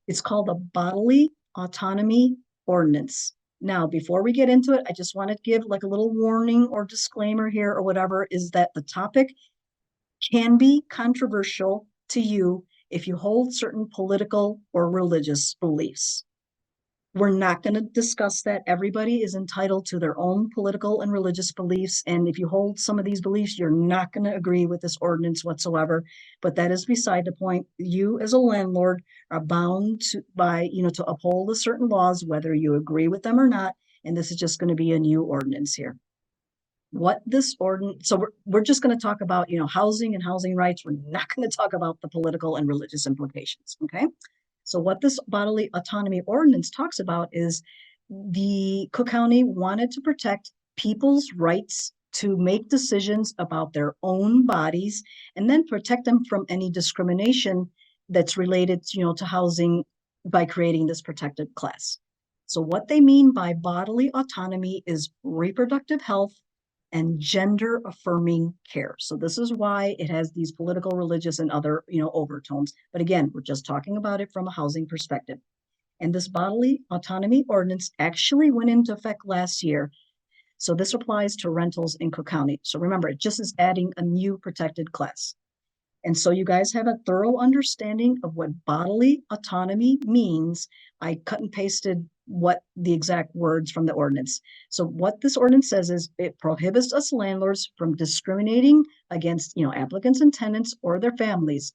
It's called the Bodily Autonomy Ordinance. Now, before we get into it, I just want to give like a little warning or disclaimer here or whatever, is that the topic can be controversial to you if you hold certain political or religious beliefs. We're not going to discuss that. Everybody is entitled to their own political and religious beliefs. And if you hold some of these beliefs, you're not going to agree with this ordinance whatsoever. But that is beside the point. You as a landlord are bound to uphold the certain laws, whether you agree with them or not. And this is just going to be a new ordinance here. What this ordinance, so we're just going to talk about, housing and housing rights. We're not going to talk about the political and religious implications. Okay. So what this bodily autonomy ordinance talks about is the Cook County wanted to protect people's rights to make decisions about their own bodies and then protect them from any discrimination that's related, to housing by creating this protected class. So what they mean by bodily autonomy is reproductive health and gender affirming care. So this is why it has these political, religious, and other, overtones. But again, we're just talking about it from a housing perspective. And this bodily autonomy ordinance actually went into effect last year. So this applies to rentals in Cook County. So remember, it just is adding a new protected class. And so you guys have a thorough understanding of what bodily autonomy means. I cut and pasted what the exact words from the ordinance. So what this ordinance says is it prohibits us landlords from discriminating against, applicants and tenants or their families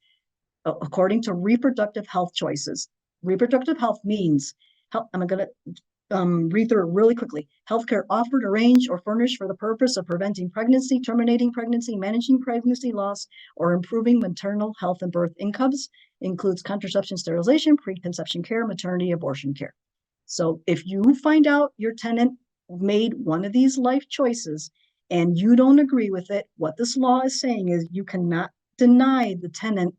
according to reproductive health choices. Reproductive health means, I'm going to read through it really quickly. Healthcare offered, arranged, or furnished for the purpose of preventing pregnancy, terminating pregnancy, managing pregnancy loss, or improving maternal health and birth incomes, includes contraception, sterilization, preconception care, maternity, abortion care. So if you find out your tenant made one of these life choices and you don't agree with it, what this law is saying is you cannot deny the tenant,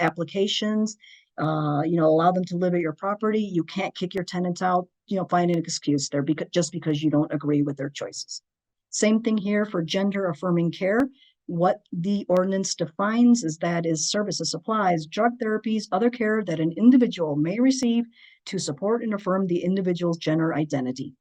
applications, allow them to live at your property. You can't kick your tenants out, find an excuse there just because you don't agree with their choices. Same thing here for gender affirming care. What the ordinance defines is services, supplies, drug therapies, other care that an individual may receive to support and affirm the individual's gender identity.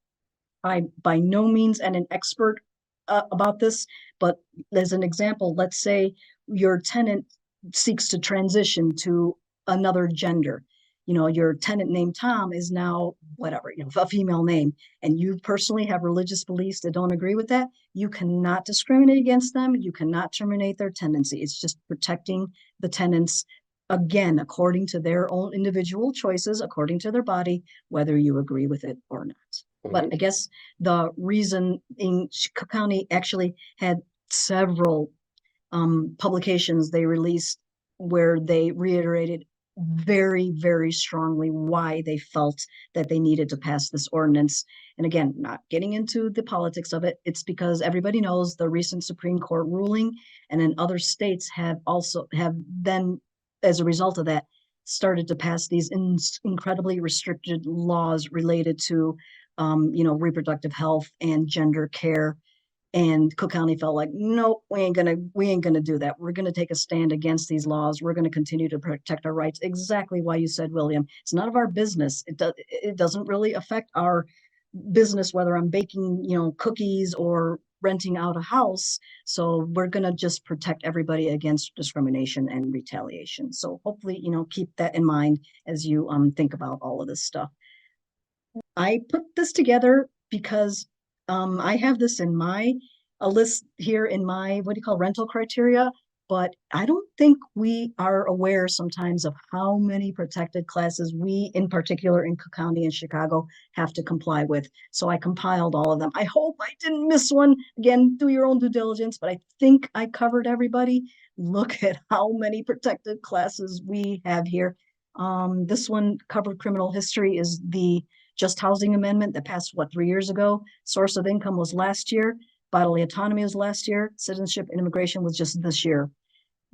I'm by no means an expert about this, but as an example, let's say your tenant seeks to transition to another gender. Your tenant named Tom is now whatever, a female name, and you personally have religious beliefs that don't agree with that. You cannot discriminate against them. You cannot terminate their tenancy. It's just protecting the tenants, again, according to their own individual choices, according to their body, whether you agree with it or not. Mm-hmm. But I guess the reason in Cook County actually had several publications they released where they reiterated very, very strongly why they felt that they needed to pass this ordinance. And again, not getting into the politics of it, it's because everybody knows the recent Supreme Court ruling, and then other states have then, as a result of that, started to pass these incredibly restricted laws related to, reproductive health and gender care. And Cook County felt like, nope, we ain't gonna do that. We're gonna take a stand against these laws. We're gonna continue to protect our rights. Exactly why you said, William. It's none of our business. It doesn't really affect our business whether I'm baking, cookies or renting out a house. So we're gonna just protect everybody against discrimination and retaliation. So hopefully, keep that in mind as you think about all of this stuff. I put this together because I have this in a list here in my, rental criteria, but I don't think we are aware sometimes of how many protected classes we, in particular in Cook County and Chicago, have to comply with. So I compiled all of them. I hope I didn't miss one. Again, do your own due diligence, but I think I covered everybody. Look at how many protected classes we have here. This one covered criminal history is the Just Housing Amendment that passed, 3 years ago? Source of income was last year. Bodily autonomy was last year. Citizenship and immigration was just this year.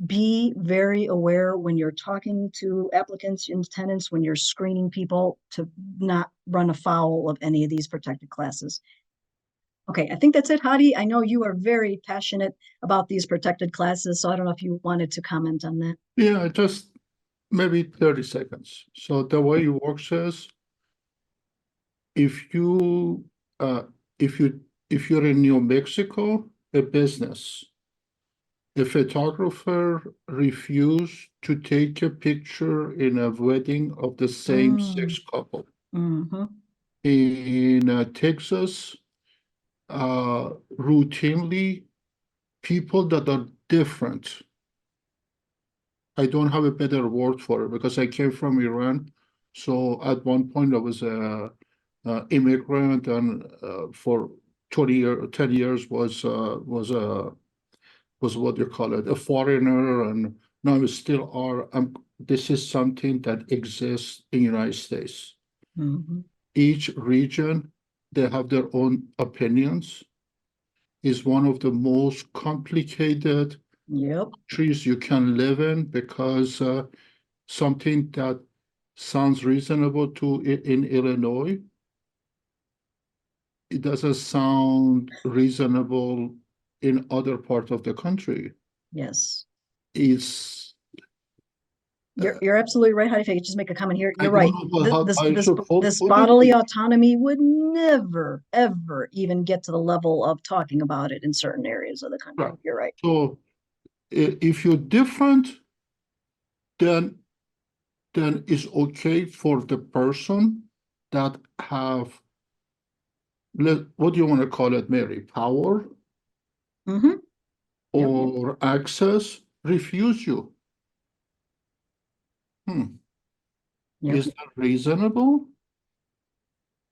Be very aware when you're talking to applicants and tenants, when you're screening people, to not run afoul of any of these protected classes. Okay, I think that's it, Hadi. I know you are very passionate about these protected classes, so I don't know if you wanted to comment on that. Yeah, just maybe 30 seconds. So the way it works is if you if you're in New Mexico, a business, a photographer refused to take a picture in a wedding of the same sex couple. Mhm. In Texas, routinely people that are different. I don't have a better word for it because I came from Iran. So at one point I was a immigrant, and for 10 years was what you call it, a foreigner, and now we still are. This is something that exists in the United States. Mhm. Each region, they have their own opinions. Is one of the most complicated Yep. trees you can live in because something that sounds reasonable in Illinois, it doesn't sound reasonable in other parts of the country. Yes. It's You're absolutely right, Heidi. If I could just make a comment here, I you're don't right. know how This I this should this put bodily it. autonomy would never, ever even get to the level of talking about it in certain areas of the country. Right. You're right. So if you're different, then it's okay for the person that have, what do you want to call it, Mary? Power Mm-hmm. Yep. or access, refuse you. Yep. Is that reasonable?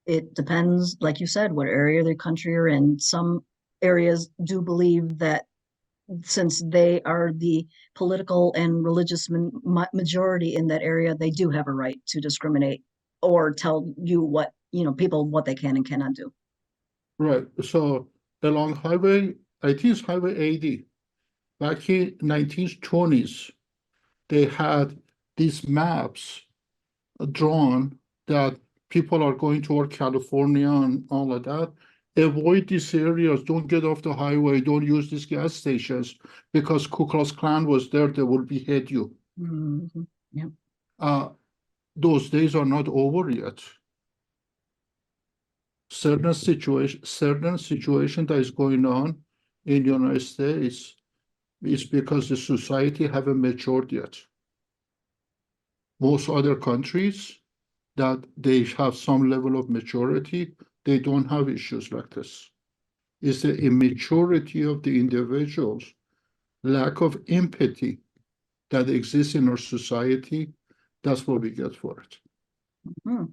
It depends, like you said, what area of the country you're in. Some areas do believe that since they are the political and religious majority in that area, they do have a right to discriminate or tell you what, people what they can and cannot do. Right. So along highway, I think it's Highway 80, back in 1920s, they had these maps drawn that people are going toward California and all of that. Avoid these areas, don't get off the highway, don't use these gas stations because Ku Klux Klan was there, they will behead you. Mm-hmm. Yep. Those days are not over yet. Certain situation that is going on in the United States is because the society haven't matured yet. Most other countries that they have some level of maturity, they don't have issues like this. It's the immaturity of the individuals, lack of empathy that exists in our society. That's what we get for it. Hmm.